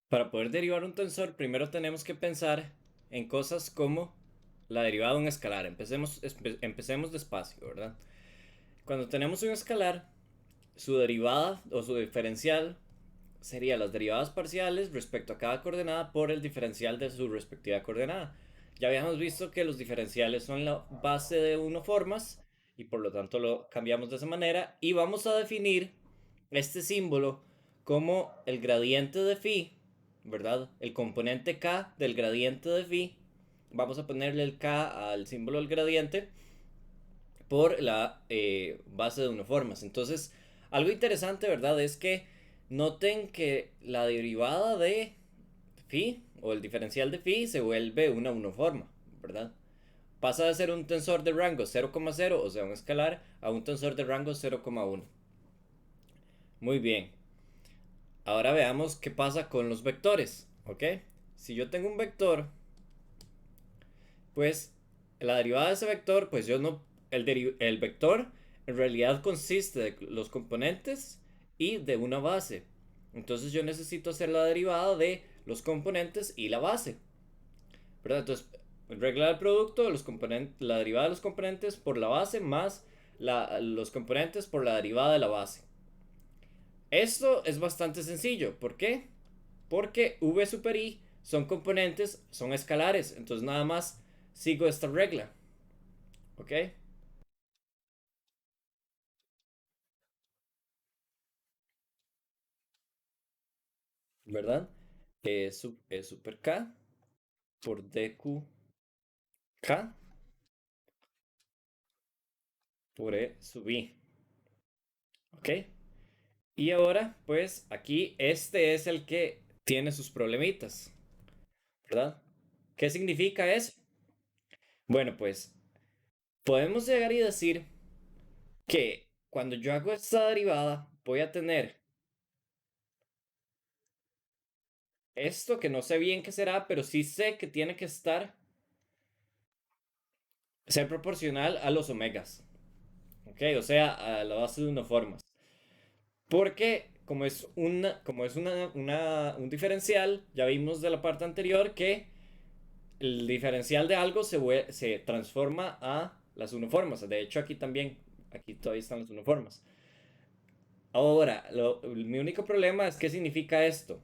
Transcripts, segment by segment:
Para poder derivar un tensor, primero tenemos que pensar en cosas como la derivada de un escalar. Empecemos despacio, ¿verdad? Cuando tenemos un escalar, su derivada o su diferencial sería las derivadas parciales respecto a cada coordenada por el diferencial de su respectiva coordenada. Ya habíamos visto que los diferenciales son la base de unoformas y por lo tanto lo cambiamos de esa manera y vamos a definir este símbolo como el gradiente de phi, ¿verdad? El componente k del gradiente de phi. Vamos a ponerle el k al símbolo del gradiente por la base de unoformas. Entonces, algo interesante, ¿verdad? Es que noten que la derivada de phi o el diferencial de phi se vuelve una unoforma, ¿verdad? Pasa de ser un tensor de rango 0,0, o sea, un escalar, a un tensor de rango 0,1. Muy bien. Ahora veamos qué pasa con los vectores, ¿ok? Si yo tengo un vector, pues la derivada de ese vector, pues yo no, el vector en realidad consiste de los componentes y de una base. Entonces yo necesito hacer la derivada de los componentes y la base, ¿verdad? Entonces, regla del producto, la derivada de los componentes por la base más los componentes por la derivada de la base. Esto es bastante sencillo. ¿Por qué? Porque v super i son componentes, son escalares. Entonces nada más sigo esta regla. ¿Ok? ¿Verdad? E super k por dq k por e sub i. ¿Ok? Y ahora, pues aquí este es el que tiene sus problemitas. ¿Verdad? ¿Qué significa eso? Bueno, pues podemos llegar y decir que cuando yo hago esta derivada voy a tener esto que no sé bien qué será, pero sí sé que tiene que ser proporcional a los omegas. ¿Ok? O sea, a la base de unoformas. Porque como es un diferencial, ya vimos de la parte anterior que el diferencial de algo se transforma a las unoformas. De hecho, aquí también, aquí todavía están las unoformas. Ahora, mi único problema es qué significa esto.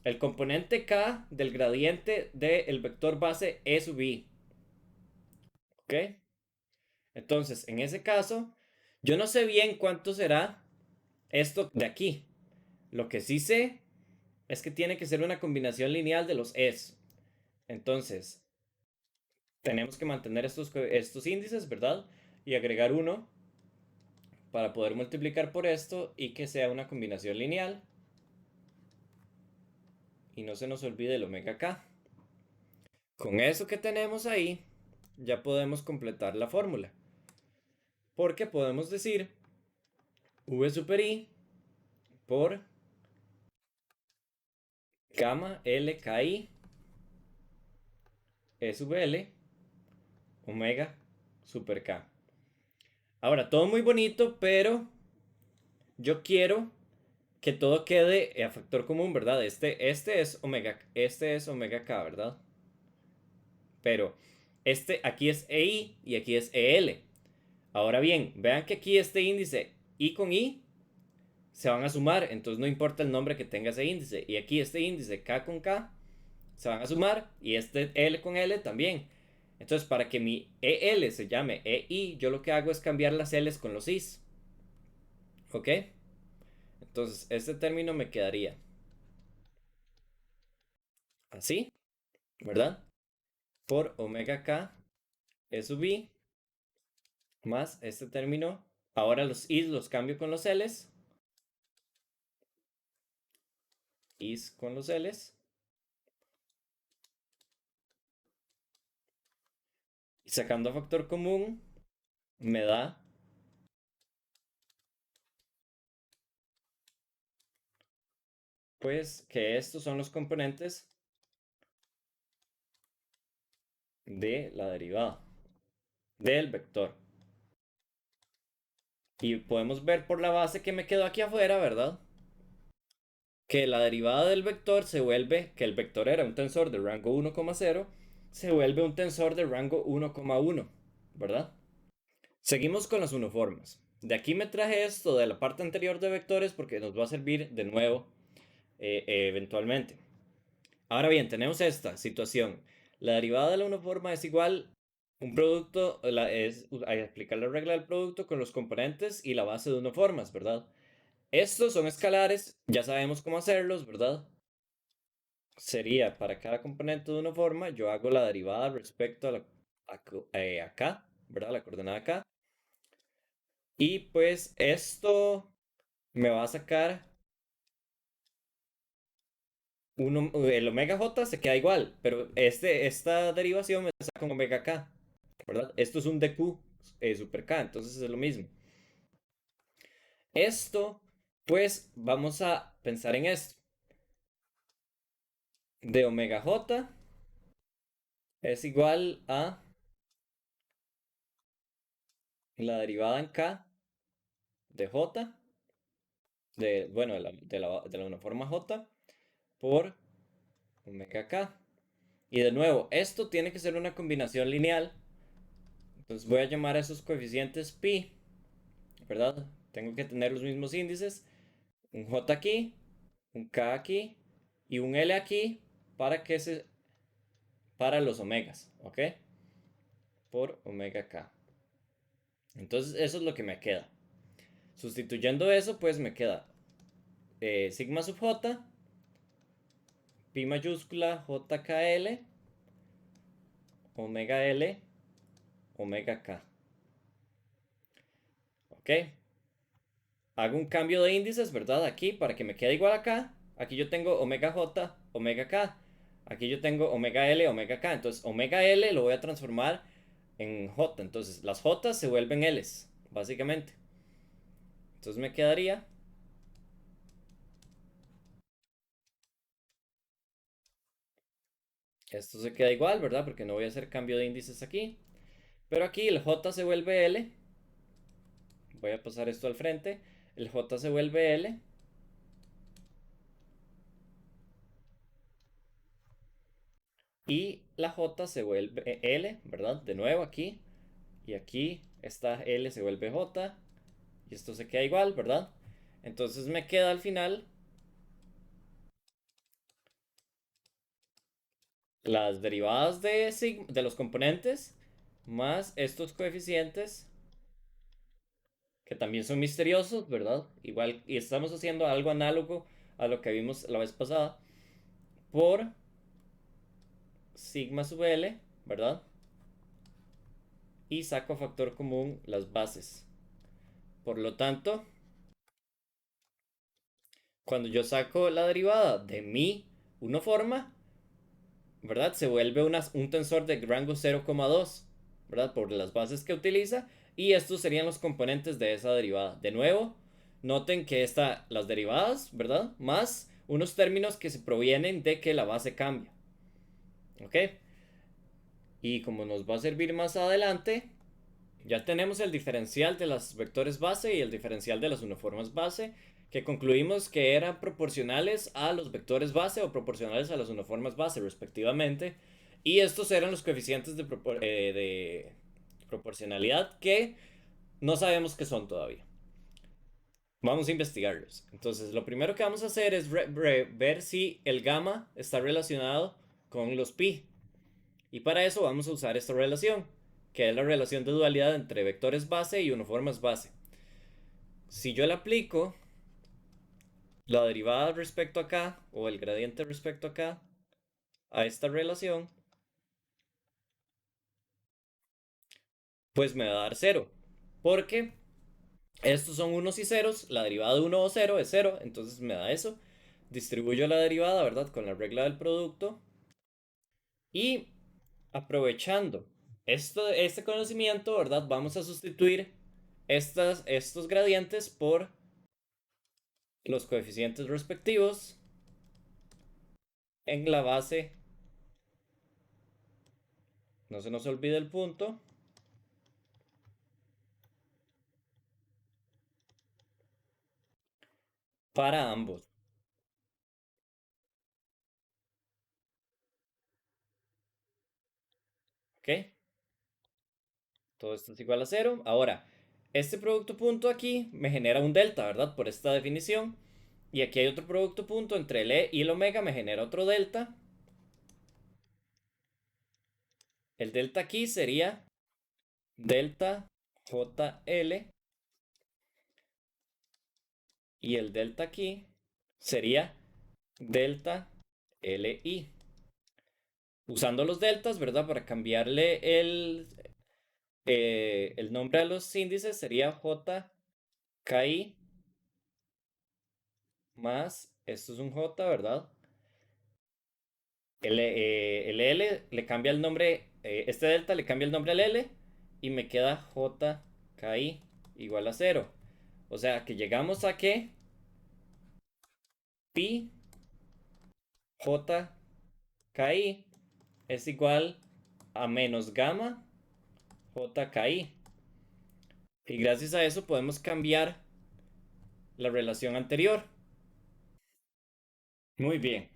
El componente k del gradiente del vector base e sub i. ¿Ok? Entonces, en ese caso, yo no sé bien cuánto será esto de aquí. Lo que sí sé es que tiene que ser una combinación lineal de los es. Entonces, tenemos que mantener estos índices, ¿verdad? Y agregar uno para poder multiplicar por esto y que sea una combinación lineal. Y no se nos olvide el omega k. Con eso que tenemos ahí, ya podemos completar la fórmula. Porque podemos decir v super i por gamma lki e sub l omega super k. Ahora, todo muy bonito, pero yo quiero que todo quede a factor común, ¿verdad? Este es omega k, ¿verdad? Pero aquí es EI y aquí es EL. Ahora bien, vean que aquí este índice I con I se van a sumar, entonces no importa el nombre que tenga ese índice. Y aquí este índice K con K se van a sumar y este L con L también. Entonces, para que mi EL se llame EI, yo lo que hago es cambiar las L's con los I's. ¿Ok? Entonces, este término me quedaría así, ¿verdad? Por omega k e sub i más este término. Ahora los i's los cambio con los l's. I's con los l's. Y sacando factor común me da pues que estos son los componentes de la derivada del vector. Y podemos ver por la base que me quedó aquí afuera, ¿verdad? que la derivada del vector se vuelve, que el vector era un tensor de rango 1,0, se vuelve un tensor de rango 1,1, ¿verdad? Seguimos con las uniformes. De aquí me traje esto de la parte anterior de vectores porque nos va a servir de nuevo eventualmente. Ahora bien, tenemos esta situación. La derivada de la uniforme es igual un producto, es aplicar la regla del producto con los componentes y la base de uniformes, ¿verdad? Estos son escalares, ya sabemos cómo hacerlos, ¿verdad? Sería para cada componente de una forma, yo hago la derivada respecto a acá, ¿verdad? La coordenada acá. Y pues esto me va a sacar el omega j se queda igual, pero esta derivación me saca un omega k, ¿verdad? Esto es un dq super k, entonces es lo mismo. Esto, pues vamos a pensar en esto. De omega j es igual a la derivada en k de j, bueno, de la uniforme j por omega k. Y de nuevo, esto tiene que ser una combinación lineal. Entonces voy a llamar a esos coeficientes pi, ¿verdad? Tengo que tener los mismos índices. Un j aquí, un k aquí y un l aquí para los omegas, ¿ok? Por omega k. Entonces eso es lo que me queda. Sustituyendo eso, pues me queda sigma sub j, pi mayúscula jkl, omega l, omega k. ¿Ok? Hago un cambio de índices, ¿verdad? Aquí para que me quede igual acá. Aquí yo tengo omega j, omega k. Aquí yo tengo omega l, omega k. Entonces omega l lo voy a transformar en j. Entonces las j se vuelven l's, básicamente. Entonces me quedaría. Esto se queda igual, ¿verdad? Porque no voy a hacer cambio de índices aquí. Pero aquí el j se vuelve l. Voy a pasar esto al frente. El j se vuelve l. Y la j se vuelve l, ¿verdad? De nuevo aquí. Y aquí esta l se vuelve j. Y esto se queda igual, ¿verdad? Entonces me queda al final las derivadas de los componentes más estos coeficientes que también son misteriosos, ¿verdad? Igual, y estamos haciendo algo análogo a lo que vimos la vez pasada por sigma sub L, ¿verdad? Y saco factor común las bases. Por lo tanto, cuando yo saco la derivada de mi una forma, ¿verdad? Se vuelve un tensor de rango 0,2, ¿verdad? Por las bases que utiliza. Y estos serían los componentes de esa derivada. De nuevo, noten que las derivadas, ¿verdad? Más unos términos que se provienen de que la base cambia. ¿Ok? Y como nos va a servir más adelante, ya tenemos el diferencial de los vectores base y el diferencial de las uniformes base, que concluimos que eran proporcionales a los vectores base o proporcionales a las uniformes base, respectivamente. Y estos eran los coeficientes de proporcionalidad que no sabemos qué son todavía. Vamos a investigarlos. Entonces, lo primero que vamos a hacer es ver si el gamma está relacionado con los pi. Y para eso vamos a usar esta relación, que es la relación de dualidad entre vectores base y uniformes base. Si yo le aplico la derivada respecto acá, o el gradiente respecto acá, a esta relación, pues me va a dar cero. Porque estos son unos y ceros, la derivada de 1 o 0 es 0, entonces me da eso. Distribuyo la derivada, ¿verdad? Con la regla del producto. Y aprovechando este conocimiento, ¿verdad? Vamos a sustituir estos gradientes por los coeficientes respectivos en la base. No se nos olvide el punto. Para ambos. ¿Ok? Todo esto es igual a cero. Ahora, este producto punto aquí me genera un delta, ¿verdad? Por esta definición. Y aquí hay otro producto punto entre el E y el omega me genera otro delta. El delta aquí sería delta JL y el delta aquí sería delta LI. Usando los deltas, ¿verdad? Para cambiarle el nombre a los índices sería JKI más, esto es un J, ¿verdad? El L le cambia el nombre, este delta le cambia el nombre al L y me queda JKI igual a cero. O sea que llegamos a que pi JKI es igual a menos gamma JKI. Y gracias a eso podemos cambiar la relación anterior. Muy bien.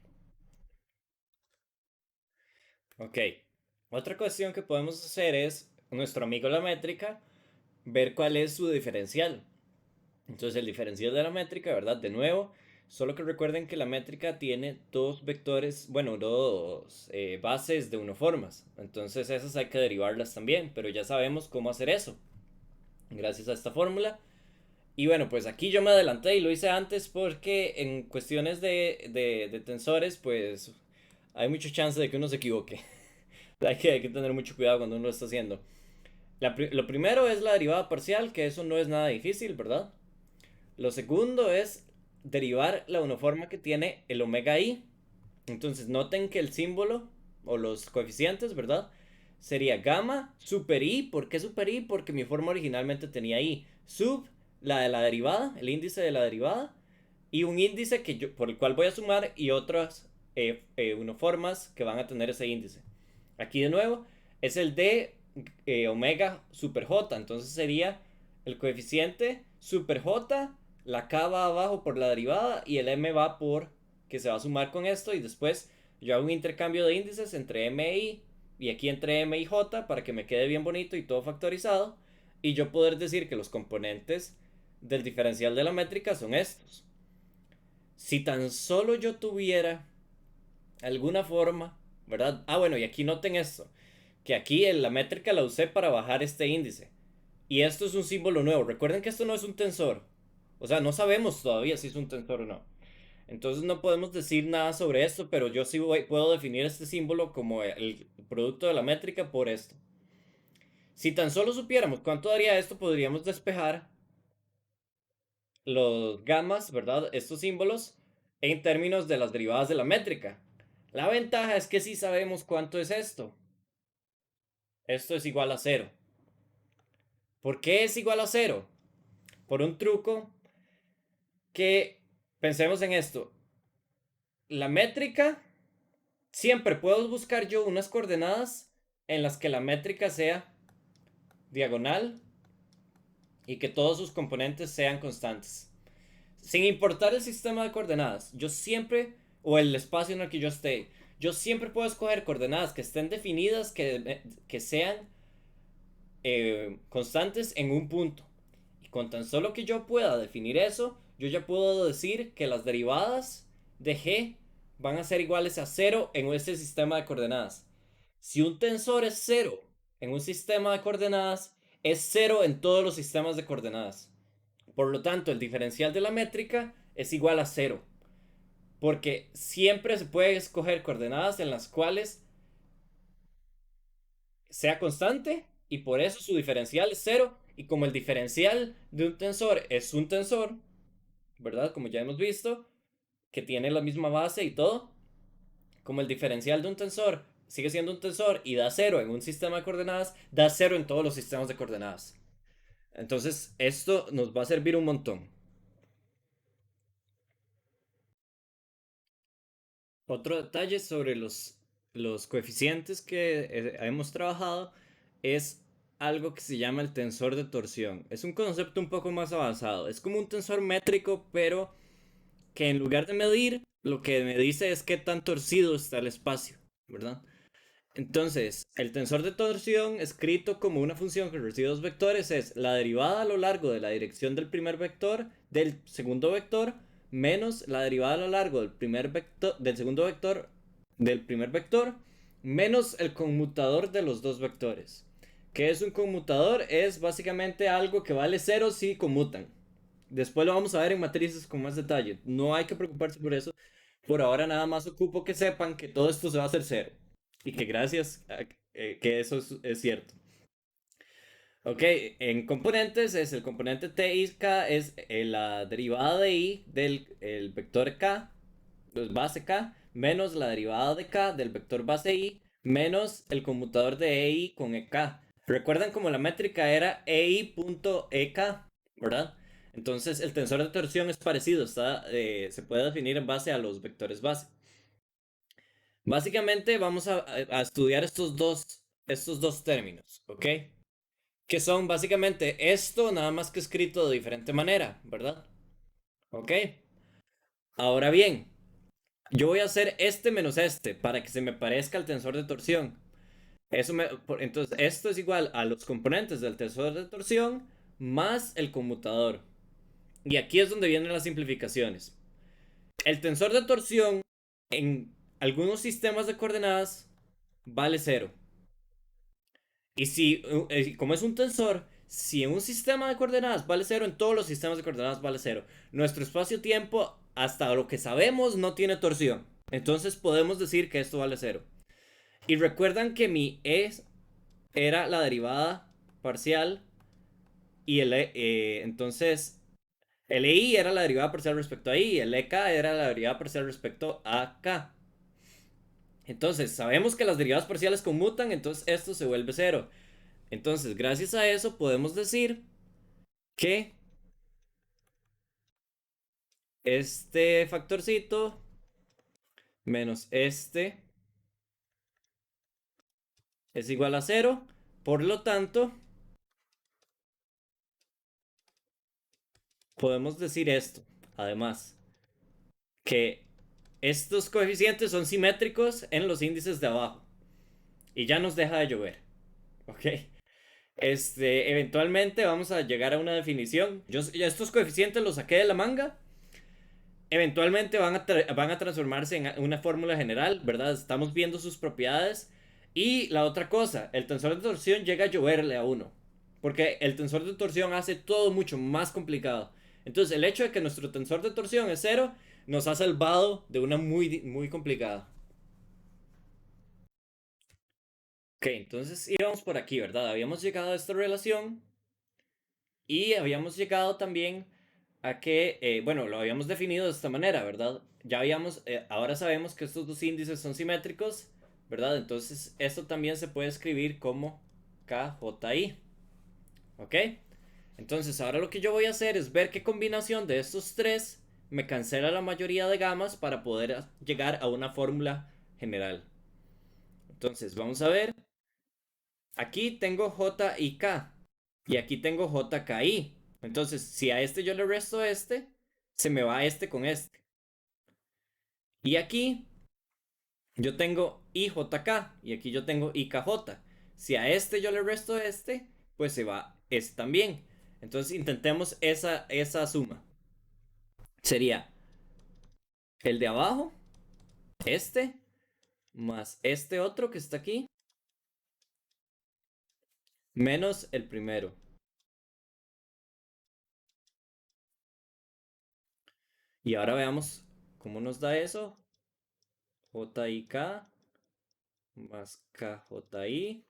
Ok. Otra cuestión que podemos hacer es, nuestro amigo la métrica, ver cuál es su diferencial. Entonces el diferencial de la métrica, ¿verdad? De nuevo, solo que recuerden que la métrica tiene dos vectores, bueno, dos bases de uniformas. Entonces esas hay que derivarlas también, pero ya sabemos cómo hacer eso, gracias a esta fórmula. Y bueno, pues aquí yo me adelanté y lo hice antes porque en cuestiones de tensores, pues hay mucha chance de que uno se equivoque. Hay que tener mucho cuidado cuando uno lo está haciendo. Lo primero es la derivada parcial, que eso no es nada difícil, ¿verdad? Lo segundo es derivar la uniforma que tiene el omega i. Entonces noten que el símbolo o los coeficientes, ¿verdad? Sería gamma super i. ¿Por qué super i? Porque mi forma originalmente tenía i. Sub, la de la derivada, el índice de la derivada. Y un índice por el cual voy a sumar y otras uniformas que van a tener ese índice. Aquí de nuevo es el de omega super j. Entonces sería el coeficiente super j, la k va abajo por la derivada y el m va por que se va a sumar con esto. Y después yo hago un intercambio de índices entre m y aquí entre m y j para que me quede bien bonito y todo factorizado. Y yo poder decir que los componentes del diferencial de la métrica son estos. Si tan solo yo tuviera alguna forma, ¿verdad? Ah, bueno, y aquí noten esto, que aquí en la métrica la usé para bajar este índice. Y esto es un símbolo nuevo. Recuerden que esto no es un tensor. O sea, no sabemos todavía si es un tensor o no. Entonces no podemos decir nada sobre esto, pero yo sí puedo definir este símbolo como el producto de la métrica por esto. Si tan solo supiéramos cuánto daría esto, podríamos despejar los gamas, ¿verdad? Estos símbolos en términos de las derivadas de la métrica. La ventaja es que sí sabemos cuánto es esto. Esto es igual a cero. ¿Por qué es igual a cero? Por un truco que pensemos en esto. La métrica, siempre puedo buscar yo unas coordenadas en las que la métrica sea diagonal y que todos sus componentes sean constantes. Sin importar el sistema de coordenadas, yo siempre, o el espacio en el que yo esté, yo siempre puedo escoger coordenadas que estén definidas, que sean constantes en un punto. Y con tan solo que yo pueda definir eso, yo ya puedo decir que las derivadas de g van a ser iguales a cero en este sistema de coordenadas. Si un tensor es cero en un sistema de coordenadas, es cero en todos los sistemas de coordenadas. Por lo tanto, el diferencial de la métrica es igual a cero. Porque siempre se puede escoger coordenadas en las cuales sea constante y por eso su diferencial es cero. Y como el diferencial de un tensor es un tensor, ¿verdad? Como ya hemos visto, que tiene la misma base y todo, como el diferencial de un tensor sigue siendo un tensor y da cero en un sistema de coordenadas, da cero en todos los sistemas de coordenadas. Entonces, esto nos va a servir un montón. Otro detalle sobre los coeficientes que hemos trabajado es algo que se llama el tensor de torsión. Es un concepto un poco más avanzado. Es como un tensor métrico, pero que en lugar de medir, lo que me dice es qué tan torcido está el espacio, ¿verdad? Entonces, el tensor de torsión, escrito como una función que recibe dos vectores, es la derivada a lo largo de la dirección del primer vector del segundo vector menos la derivada a lo largo del primer vector del segundo vector del primer vector menos el conmutador de los dos vectores. ¿Qué es un conmutador? Es básicamente algo que vale cero si conmutan. Después lo vamos a ver en matrices con más detalle. No hay que preocuparse por eso. Por ahora nada más ocupo que sepan que todo esto se va a hacer cero. Y que gracias a que eso es cierto. Ok, en componentes es el componente t y k es la derivada de i del el vector k, pues base k, menos la derivada de k del vector base i, menos el conmutador de ei con ek. Recuerdan como la métrica era ei.ek, ¿verdad? Entonces el tensor de torsión es parecido, se puede definir en base a los vectores base. Básicamente vamos a estudiar estos dos términos, ¿ok? Que son básicamente esto, nada más que escrito de diferente manera, ¿verdad? ¿Ok? Ahora bien, yo voy a hacer este menos este para que se me parezca el tensor de torsión. Entonces, esto es igual a los componentes del tensor de torsión más el conmutador. Y aquí es donde vienen las simplificaciones. El tensor de torsión en algunos sistemas de coordenadas vale cero. Y si, como es un tensor, si en un sistema de coordenadas vale cero, en todos los sistemas de coordenadas vale cero. Nuestro espacio-tiempo, hasta lo que sabemos, no tiene torsión. Entonces podemos decir que esto vale cero. Y recuerdan que mi e era la derivada parcial y entonces el EI era la derivada parcial respecto a I y el EK era la derivada parcial respecto a K. Entonces sabemos que las derivadas parciales conmutan, entonces esto se vuelve cero. Entonces, gracias a eso podemos decir que este factorcito menos este es igual a cero. Por lo tanto, podemos decir esto, además, que estos coeficientes son simétricos en los índices de abajo. Y ya nos deja de llover. ¿Ok? Eventualmente vamos a llegar a una definición. Yo ya estos coeficientes los saqué de la manga. Eventualmente van a transformarse en una fórmula general, ¿verdad? Estamos viendo sus propiedades. Y la otra cosa, el tensor de torsión llega a lloverle a uno. Porque el tensor de torsión hace todo mucho más complicado. Entonces, el hecho de que nuestro tensor de torsión es cero nos ha salvado de una muy complicada. Ok, entonces íbamos por aquí, ¿verdad? Habíamos llegado a esta relación y habíamos llegado también a que, bueno, lo habíamos definido de esta manera, ¿verdad? Ahora sabemos que estos dos índices son simétricos, ¿verdad? Entonces esto también se puede escribir como KJI, ¿ok? Entonces ahora lo que yo voy a hacer es ver qué combinación de estos tres me cancela la mayoría de gamas para poder llegar a una fórmula general. Entonces vamos a ver, aquí tengo J y K y aquí tengo JKI. Entonces si a este yo le resto este, se me va este con este. Y aquí yo tengo IJK y aquí yo tengo IKJ. Si a este yo le resto este, pues se va este también. Entonces intentemos esa suma. Sería el de abajo, este, más este otro que está aquí, menos el primero. Y ahora veamos cómo nos da eso. JIK más KJI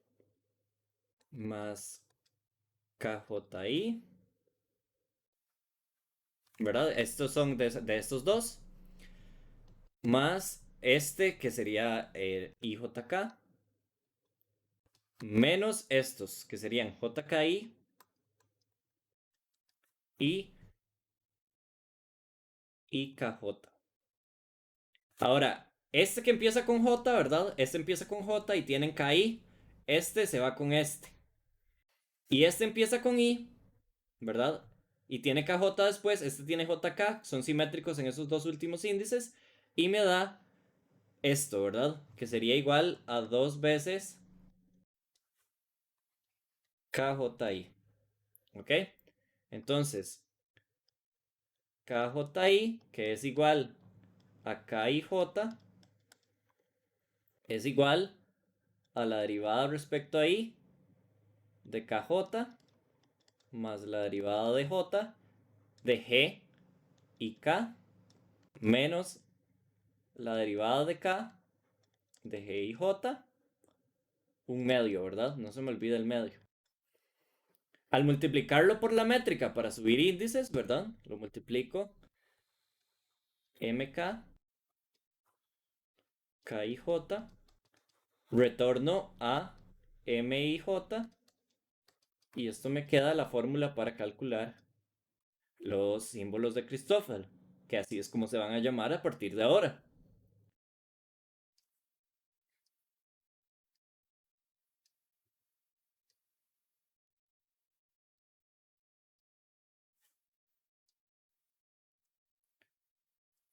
más KJI. ¿Verdad? Estos son de estos dos. Más este que sería el IJK. Menos estos que serían JKI y IKJ. Ahora, este que empieza con J, ¿verdad? Este empieza con J y tienen KI. Este se va con este. Y este empieza con I, ¿verdad? Y tiene KJ después. Este tiene JK. Son simétricos en esos dos últimos índices. Y me da esto, ¿verdad? Que sería igual a 2 veces KJI. ¿Ok? Entonces, KJI, que es igual a KIJ, es igual a la derivada respecto a I de KJ más la derivada de J de G y K menos la derivada de K de G y J, un medio, ¿verdad? No se me olvida el medio. Al multiplicarlo por la métrica para subir índices, ¿verdad? Lo multiplico MK, KIJ, retorno a MIJ y esto me queda la fórmula para calcular los símbolos de Christoffel, que así es como se van a llamar a partir de ahora.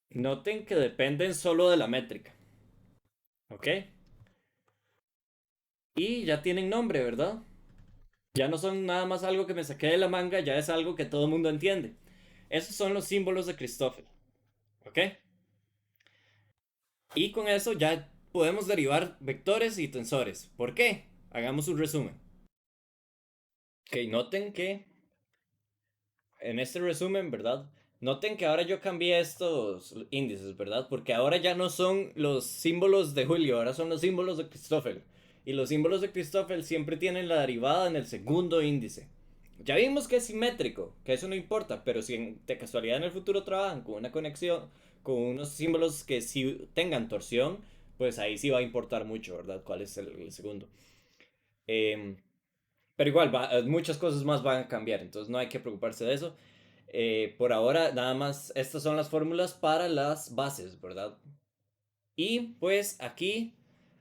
Noten que dependen solo de la métrica, ¿ok? Y ya tienen nombre, ¿verdad? Ya no son nada más algo que me saqué de la manga, ya es algo que todo el mundo entiende. Esos son los símbolos de Christoffel, ¿ok? Y con eso ya podemos derivar vectores y tensores. ¿Por qué? Hagamos un resumen. Ok, noten que en este resumen, ¿verdad? Noten que ahora yo cambié estos índices, ¿verdad? Porque ahora ya no son los símbolos de Julio, ahora son los símbolos de Christoffel. Y los símbolos de Christoffel siempre tienen la derivada en el segundo índice. Ya vimos que es simétrico, que eso no importa, pero si de casualidad en el futuro trabajan con una conexión, con unos símbolos que sí tengan torsión, pues ahí sí va a importar mucho, ¿verdad? ¿Cuál es el segundo? Eh, pero igual, muchas cosas más van a cambiar, entonces no hay que preocuparse de eso. Por ahora, nada más, estas son las fórmulas para las bases, ¿verdad? Y pues aquí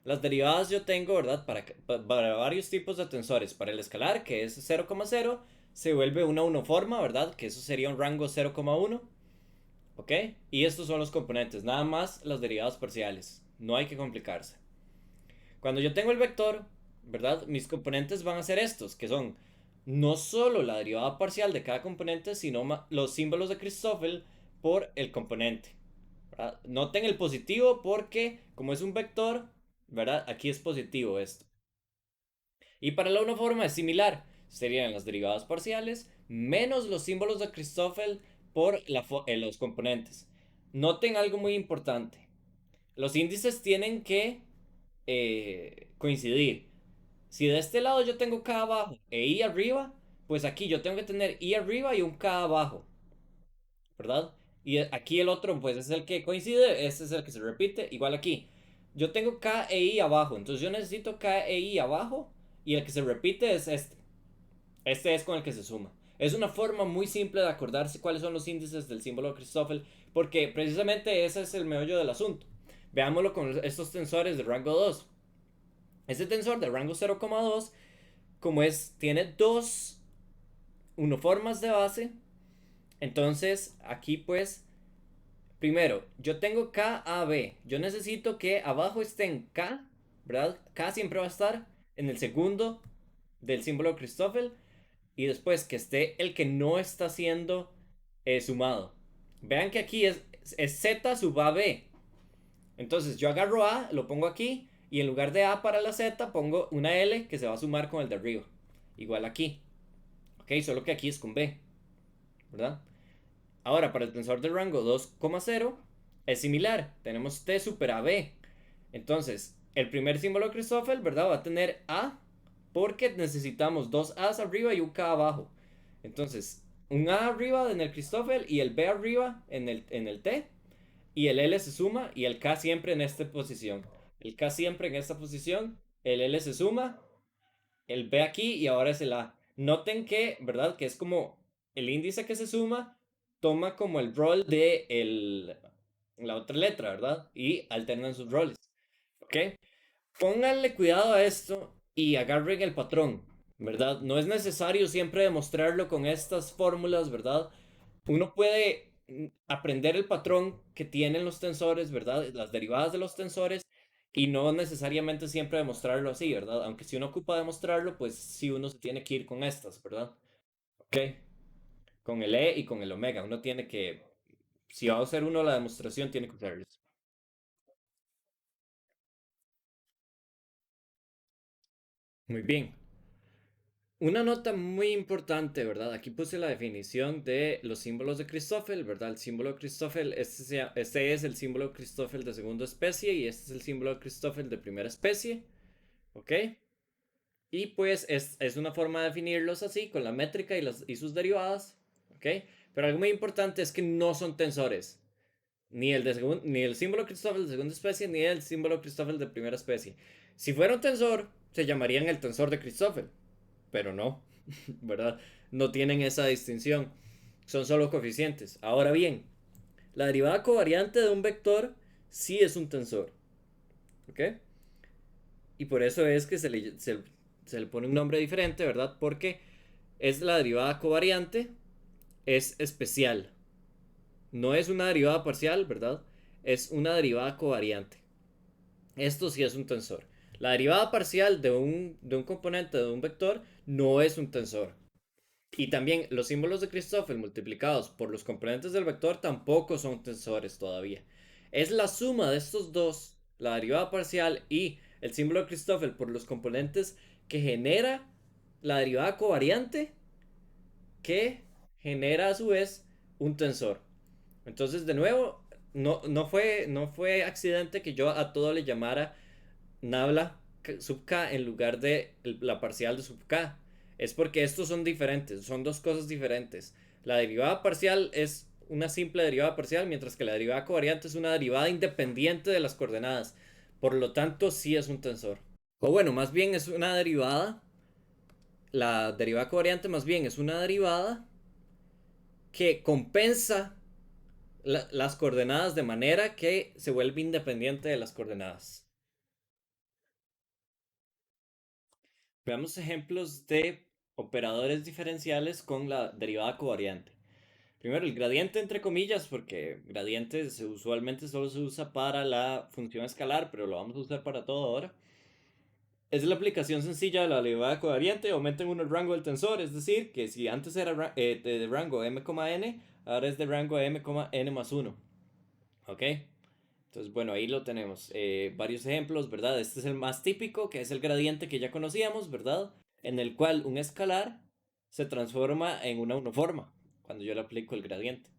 las derivadas yo tengo, ¿verdad? Para varios tipos de tensores. Para el escalar, que es 0,0, se vuelve una unoforma, ¿verdad? Que eso sería un rango 0,1. ¿Ok? Y estos son los componentes, nada más las derivadas parciales. No hay que complicarse. Cuando yo tengo el vector, ¿verdad? Mis componentes van a ser estos, que son no solo la derivada parcial de cada componente, sino los símbolos de Christoffel por el componente. ¿Verdad? Noten el positivo porque como es un vector, ¿verdad? Aquí es positivo esto. Y para la uniforme es similar. Serían las derivadas parciales menos los símbolos de Christoffel por los componentes. Noten algo muy importante. Los índices tienen que coincidir. Si de este lado yo tengo K abajo e I arriba, pues aquí yo tengo que tener I arriba y un K abajo, ¿verdad? Y aquí el otro, pues es el que coincide, este es el que se repite, igual aquí. Yo tengo K e I abajo, entonces yo necesito K e I abajo y el que se repite es este. Este es con el que se suma. Es una forma muy simple de acordarse cuáles son los índices del símbolo de Christoffel, porque precisamente ese es el meollo del asunto. Veámoslo con estos tensores de rango 2. Este tensor de rango 0,2, como es, tiene dos uniformas de base, entonces aquí pues, primero, yo tengo KAB, yo necesito que abajo esté en K, ¿verdad? K siempre va a estar en el segundo del símbolo de Christoffel y después que esté el que no está siendo sumado. Vean que aquí es Z sub AB. Entonces yo agarro A, lo pongo aquí y en lugar de A para la Z pongo una L que se va a sumar con el de arriba. Igual aquí. Ok, solo que aquí es con B, ¿verdad? Ahora para el tensor de rango 2,0 es similar. Tenemos T super AB. Entonces, el primer símbolo de Christoffel, ¿verdad? Va a tener A porque necesitamos dos A's arriba y un K abajo. Entonces, un A arriba en el Christoffel y el B arriba en el T. Y el L se suma y el K siempre en esta posición. El K siempre en esta posición. El L se suma. El B aquí y ahora es el A. Noten que, ¿verdad? Que es como el índice que se suma toma como el rol de la otra letra, ¿verdad? Y alternan sus roles. ¿Ok? Pónganle cuidado a esto y agarren el patrón, ¿verdad? No es necesario siempre demostrarlo con estas fórmulas, ¿verdad? Uno puede aprender el patrón que tienen los tensores, ¿verdad? Las derivadas de los tensores y no necesariamente siempre demostrarlo así, ¿verdad? Aunque si uno ocupa demostrarlo, pues sí uno se tiene que ir con estas, ¿verdad? Ok, con el E y con el omega. Uno tiene que, si va a hacer uno la demostración, tiene que usarlos. Muy bien. Una nota muy importante, ¿verdad? Aquí puse la definición de los símbolos de Christoffel, ¿verdad? El símbolo de Christoffel, este es el símbolo de Christoffel de segunda especie y este es el símbolo de Christoffel de primera especie, ¿ok? Y pues es una forma de definirlos así, con la métrica y sus derivadas, ¿ok? Pero algo muy importante es que no son tensores, ni el símbolo Christoffel de segunda especie, ni el símbolo Christoffel de primera especie. Si fuera un tensor, se llamarían el tensor de Christoffel, pero no, ¿verdad? No tienen esa distinción, son solo coeficientes. Ahora bien, la derivada covariante de un vector sí es un tensor, ¿ok? Y por eso es que se le pone un nombre diferente, ¿verdad? Porque es la derivada covariante, es especial. No es una derivada parcial, ¿verdad? Es una derivada covariante. Esto sí es un tensor. La derivada parcial de un componente de un vector no es un tensor. Y también los símbolos de Christoffel multiplicados por los componentes del vector tampoco son tensores todavía. Es la suma de estos dos, la derivada parcial y el símbolo de Christoffel por los componentes que genera la derivada covariante que genera a su vez un tensor. Entonces, de nuevo, no fue accidente que yo a todo le llamara nabla sub k en lugar de la parcial de sub k. Es porque estos son diferentes, son dos cosas diferentes. La derivada parcial es una simple derivada parcial, mientras que la derivada covariante es una derivada independiente de las coordenadas. Por lo tanto, sí es un tensor. O bueno, más bien es una derivada. La derivada covariante más bien es una derivada que compensa las coordenadas de manera que se vuelve independiente de las coordenadas. Veamos ejemplos de operadores diferenciales con la derivada covariante. Primero, el gradiente entre comillas, porque gradiente usualmente solo se usa para la función escalar, pero lo vamos a usar para todo ahora. Es la aplicación sencilla de la derivada covariante, aumenta en uno el rango del tensor, es decir, que si antes era de rango m,n, ahora es de rango m,n más 1. ¿Ok? Entonces, bueno, ahí lo tenemos. Varios ejemplos, ¿verdad? Este es el más típico, que es el gradiente que ya conocíamos, ¿verdad? En el cual un escalar se transforma en una uniforma cuando yo le aplico el gradiente.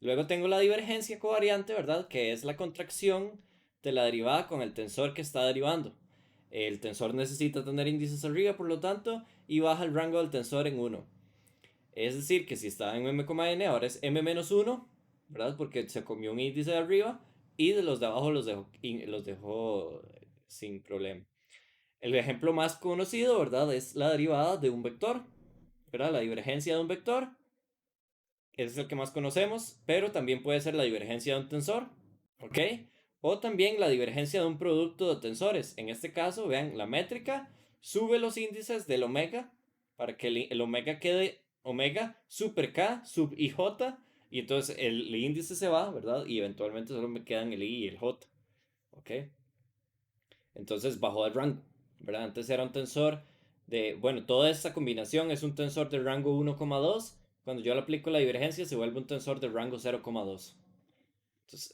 Luego tengo la divergencia covariante, ¿verdad? Que es la contracción de la derivada con el tensor que está derivando. El tensor necesita tener índices arriba, por lo tanto, y baja el rango del tensor en 1. Es decir, que si estaba en m,n, ahora es m menos 1, ¿verdad? Porque se comió un índice de arriba y de los de abajo los dejó sin problema. El ejemplo más conocido, ¿verdad? Es la derivada de un vector, ¿verdad? La divergencia de un vector, ese es el que más conocemos, pero también puede ser la divergencia de un tensor, ¿ok? O también la divergencia de un producto de tensores. En este caso, vean, la métrica sube los índices del omega para que el omega quede omega super k sub ij, y entonces el índice se va, ¿verdad? Y eventualmente solo me quedan el i y el j, ¿ok? Entonces bajó de rango, ¿verdad? Antes era un tensor bueno, toda esta combinación es un tensor de rango 1,2. Cuando yo le aplico la divergencia se vuelve un tensor de rango 0,2.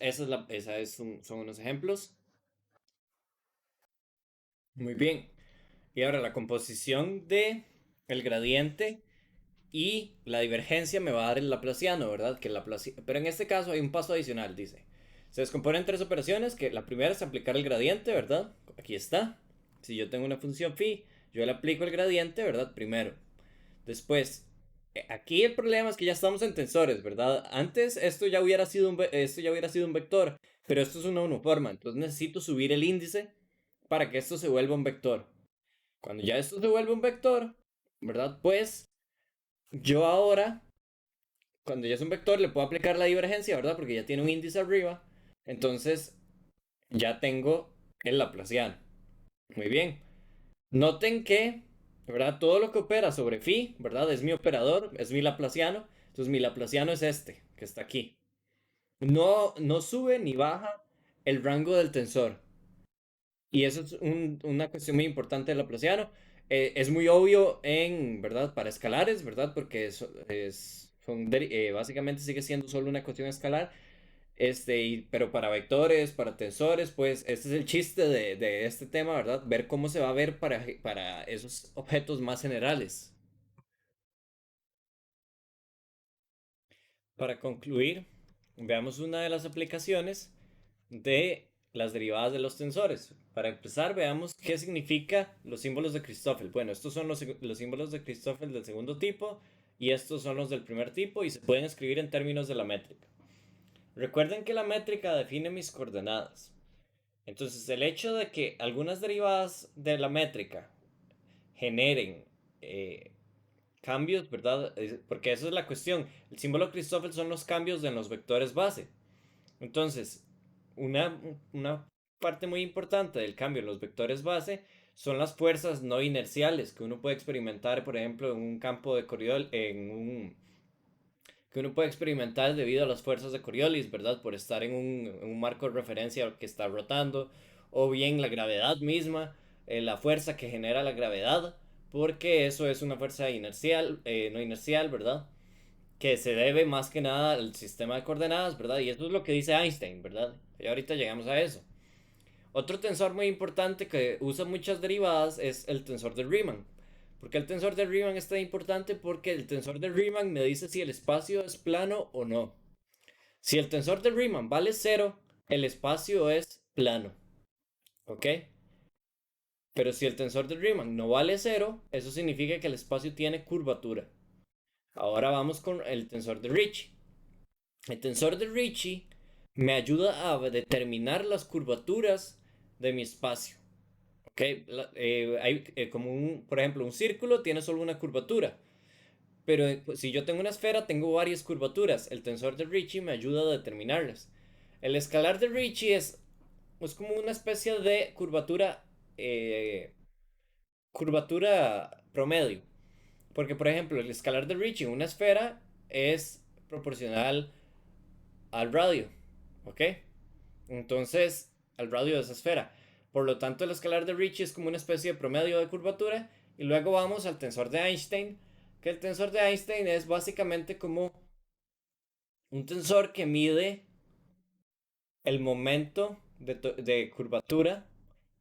Entonces, son unos ejemplos. Muy bien. Y ahora la composición de el gradiente y la divergencia me va a dar el laplaciano, ¿verdad? Pero en este caso hay un paso adicional, dice. Se descompone en tres operaciones, que la primera es aplicar el gradiente, ¿verdad? Aquí está. Si yo tengo una función phi, yo le aplico el gradiente, ¿verdad? Primero. Después, aquí el problema es que ya estamos en tensores, ¿verdad? Antes esto ya hubiera sido un vector, pero esto es una uniforma, entonces necesito subir el índice para que esto se vuelva un vector. Cuando ya esto se vuelve un vector, ¿verdad? Pues yo ahora, cuando ya es un vector, le puedo aplicar la divergencia, ¿verdad? Porque ya tiene un índice arriba, entonces ya tengo el laplaciano. Muy bien. Noten que, ¿verdad? Todo lo que opera sobre phi, ¿verdad? Es mi operador, es mi laplaciano. Entonces mi laplaciano es este, que está aquí. No sube ni baja el rango del tensor. Y eso es una cuestión muy importante del laplaciano. Es muy obvio en, ¿verdad? Para escalares, ¿verdad? Porque básicamente sigue siendo solo una cuestión escalar. Pero para vectores, para tensores, pues este es el chiste de este tema, ¿verdad? Ver cómo se va a ver para esos objetos más generales. Para concluir, veamos una de las aplicaciones de las derivadas de los tensores. Para empezar, veamos qué significa los símbolos de Christoffel. Bueno, estos son los símbolos de Christoffel del segundo tipo y estos son los del primer tipo y se pueden escribir en términos de la métrica. Recuerden que la métrica define mis coordenadas. Entonces, el hecho de que algunas derivadas de la métrica generen eh, cambios, ¿verdad? Porque esa es la cuestión. El símbolo Christoffel son los cambios en los vectores base. Entonces, una parte muy importante del cambio en los vectores base son las fuerzas no inerciales que uno puede experimentar, por ejemplo, en un campo de Coriolis, que uno puede experimentar debido a las fuerzas de Coriolis, ¿verdad? Por estar en un marco de referencia que está rotando, o bien la gravedad misma, la fuerza que genera la gravedad, porque eso es una fuerza inercial, no inercial, ¿verdad? Que se debe más que nada al sistema de coordenadas, ¿verdad? Y eso es lo que dice Einstein, ¿verdad? Y ahorita llegamos a eso. Otro tensor muy importante que usa muchas derivadas es el tensor de Riemann. ¿Por qué el tensor de Riemann es tan importante? Porque el tensor de Riemann me dice si el espacio es plano o no. Si el tensor de Riemann vale cero, el espacio es plano. ¿Ok? Pero si el tensor de Riemann no vale cero, eso significa que el espacio tiene curvatura. Ahora vamos con el tensor de Ricci. El tensor de Ricci me ayuda a determinar las curvaturas de mi espacio. ¿Ok? Hay como por ejemplo, un círculo tiene solo una curvatura. Pero pues, si yo tengo una esfera, tengo varias curvaturas. El tensor de Ricci me ayuda a determinarlas. El escalar de Ricci es como una especie de curvatura promedio. Porque, por ejemplo, el escalar de Ricci en una esfera es proporcional al radio. ¿Ok? Entonces, al radio de esa esfera. Por lo tanto, el escalar de Ricci es como una especie de promedio de curvatura. Y luego vamos al tensor de Einstein, que el tensor de Einstein es básicamente como un tensor que mide el momento de curvatura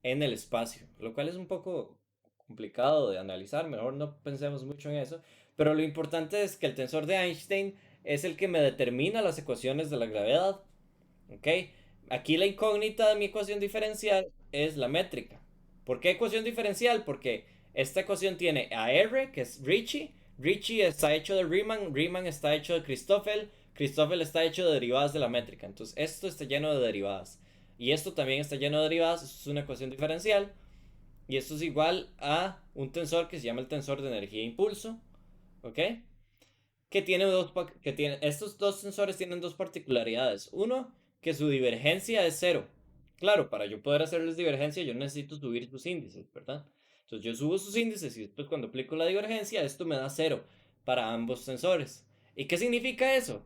en el espacio, lo cual es un poco complicado de analizar, mejor no pensemos mucho en eso, pero lo importante es que el tensor de Einstein es el que me determina las ecuaciones de la gravedad, ¿ok? Aquí la incógnita de mi ecuación diferencial es la métrica. ¿Por qué ecuación diferencial? Porque esta ecuación tiene a R, que es Ricci. Ricci está hecho de Riemann. Riemann está hecho de Christoffel. Christoffel está hecho de derivadas de la métrica. Entonces esto está lleno de derivadas. Y esto también está lleno de derivadas. Esto es una ecuación diferencial. Y esto es igual a un tensor que se llama el tensor de energía e impulso. ¿Ok? Estos dos sensores tienen dos particularidades. Uno, que su divergencia es cero. Claro, para yo poder hacerles divergencia, yo necesito subir sus índices, ¿verdad? Entonces yo subo sus índices y después cuando aplico la divergencia, esto me da cero para ambos sensores. ¿Y qué significa eso?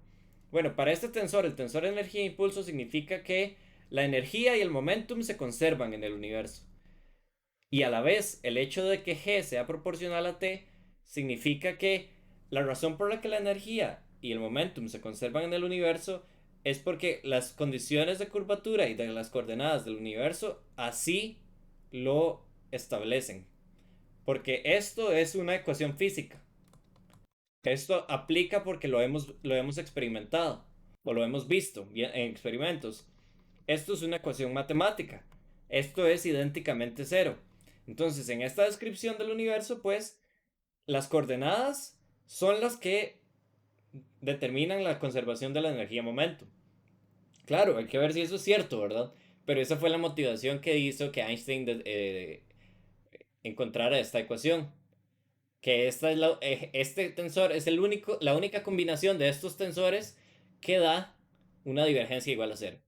Bueno, para este tensor, el tensor de energía e impulso significa que la energía y el momentum se conservan en el universo. Y a la vez, el hecho de que G sea proporcional a T significa que la razón por la que la energía y el momentum se conservan en el universo es porque las condiciones de curvatura y de las coordenadas del universo así lo establecen. Porque esto es una ecuación física. Esto aplica porque lo hemos experimentado o lo hemos visto en experimentos. Esto es una ecuación matemática. Esto es idénticamente cero. Entonces, en esta descripción del universo, pues, las coordenadas son las que determinan la conservación de la energía momento. Claro, hay que ver si eso es cierto, ¿verdad? Pero esa fue la motivación que hizo que Einstein encontrara esta ecuación. Que este tensor es la única combinación de estos tensores que da una divergencia igual a cero.